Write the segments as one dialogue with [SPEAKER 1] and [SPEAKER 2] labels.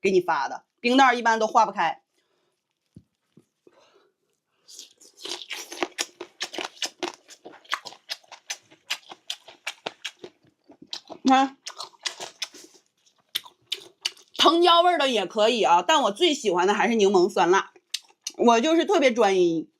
[SPEAKER 1] 给你发的，冰袋一般都化不开。你看，藤椒味的也可以啊，但我最喜欢的还是柠檬酸辣。我就是特别专一，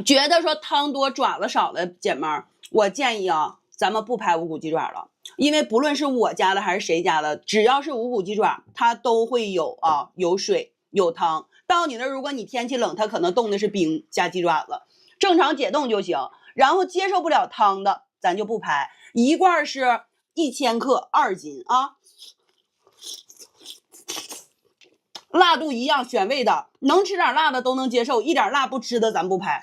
[SPEAKER 1] 觉得说汤多爪子少的姐妹儿，我建议啊，咱们不拍无骨鸡爪了，因为不论是我家的还是谁家的，只要是无骨鸡爪，它都会有有水有汤。到你那如果你天气冷，它可能冻的是冰加鸡爪子，正常解冻就行。然后接受不了汤的，咱就不拍。一罐是1000克，2斤啊。辣度一样，选味的，能吃点辣的都能接受，一点辣不吃的咱不拍。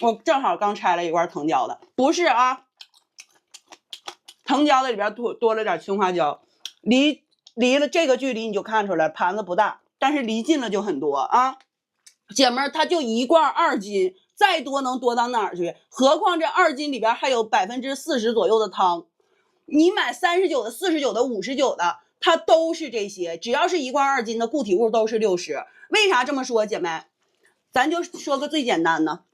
[SPEAKER 1] 我正好刚拆了一罐藤椒的，不是啊，藤椒的里边多了点青花椒，离了这个距离你就看出来盘子不大，但是离近了就很多啊。姐们儿，它就一罐2斤，再多能多到哪儿去？何况这2斤里边还有40%左右的汤，你买39的、49的、59的。它都是这些，只要是一罐2斤的固体物都是60。为啥这么说，姐妹？咱就说个最简单的，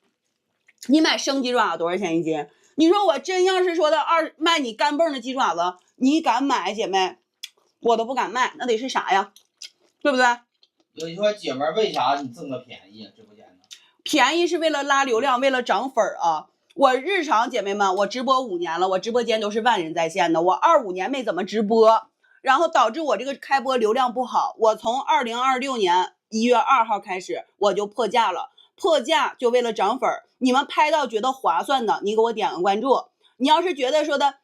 [SPEAKER 1] 你买生鸡爪多少钱1斤？你说我真要是说的卖你干蹦的鸡爪子，你敢买？姐妹，我都不敢卖，那得是啥呀？对不对？
[SPEAKER 2] 有一说姐妹为啥你这么便宜啊？直播间呢？
[SPEAKER 1] 便宜是为了拉流量，为了涨粉啊。我日常姐妹们，我直播5年了，我直播间都是万人在线的，我25年没怎么直播。然后导致我这个开播流量不好，我从2026年1月2号开始我就破价了，破价就为了涨粉。你们拍到觉得划算的，你给我点个关注。你要是觉得说的，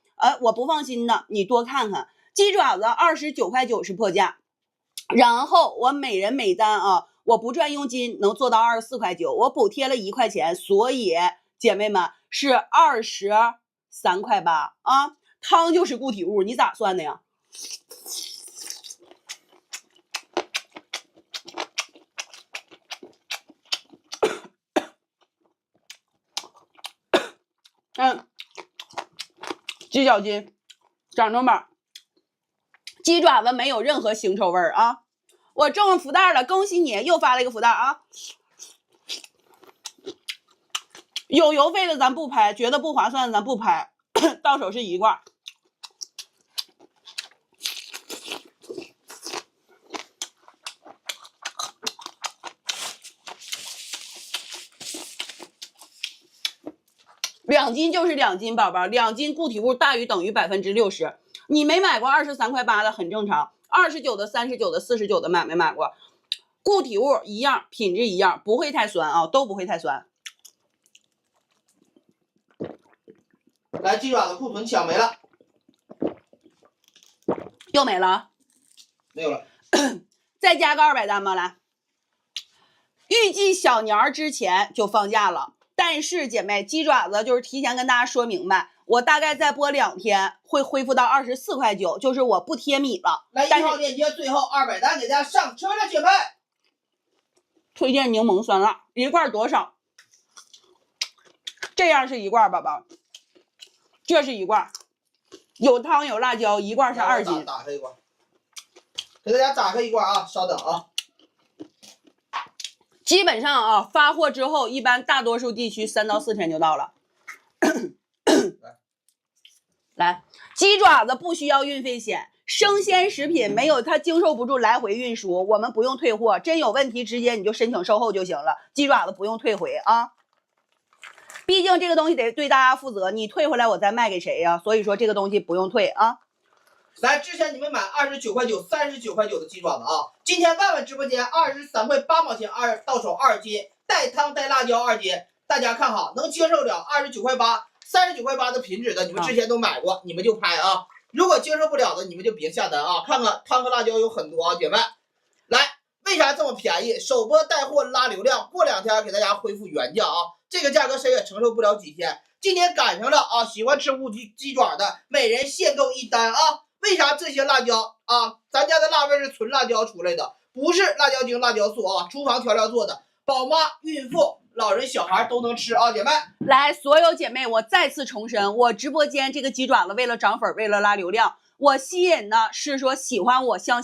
[SPEAKER 1] 我不放心的，你多看看。鸡爪子29.9块是破价，然后我每人每单啊，我不赚佣金能做到24.9块，我补贴了1块钱，所以姐妹们是23.8块啊。汤就是固体物，你咋算的呀？鸡脚筋，掌中宝，鸡爪子没有任何腥臭味儿啊！我中了福袋了，恭喜你，又发了一个福袋啊！有邮费的咱不拍，觉得不划算的咱不拍，到手是1罐。2斤就是2斤，宝宝，2斤固体物大于等于60%。你没买过23.8块的很正常，29的、39的、49的买没买过？固体物一样，品质一样，不会太酸啊，都不会太酸。
[SPEAKER 2] 来，鸡爪子库存抢没了，
[SPEAKER 1] 又没了，
[SPEAKER 2] 没有了，
[SPEAKER 1] 再加个200单吧，来。预计小年之前就放假了。但是姐妹，鸡爪子就是提前跟大家说明白，我大概再播2天会恢复到24.9块，就是我不贴米了。
[SPEAKER 2] 来1号链接，最后200单给大家上车了，姐妹。
[SPEAKER 1] 推荐柠檬酸辣，1罐多少？这样是1罐，宝宝，这是1罐，有汤有辣椒，1罐是2斤。
[SPEAKER 2] 打开一罐，给大家打开一罐啊，稍等啊。
[SPEAKER 1] 基本上啊，发货之后，一般大多数地区3到4天就到了。来，鸡爪子不需要运费险，生鲜食品没有它经受不住来回运输，我们不用退货，真有问题直接你就申请售后就行了。鸡爪子不用退回啊，毕竟这个东西得对大家负责，你退回来我再卖给谁呀？所以说这个东西不用退啊。
[SPEAKER 2] 来，之前你们买29.9块、39.9块的鸡爪子啊，今天万万直播间23块8毛钱到手2斤，带汤带辣椒2斤，大家看好，能接受了29.8块、39.8块的品质的，你们之前都买过，你们就拍啊。如果接受不了的，你们就别下单啊。看看汤和辣椒有很多啊，姐妹。来，为啥这么便宜？首播带货拉流量，过2天给大家恢复原价啊。这个价格谁也承受不了几天。今天赶上了啊，喜欢吃无骨鸡爪的，每人限购1单啊。为啥这些辣椒啊？咱家的辣味是纯辣椒出来的，不是辣椒精、辣椒素啊，厨房调料做的，宝妈、孕妇、老人、小孩都能吃啊，姐妹。
[SPEAKER 1] 来，所有姐妹，我再次重申，我直播间这个鸡爪子为了涨粉，为了拉流量，我吸引的是说喜欢我、相信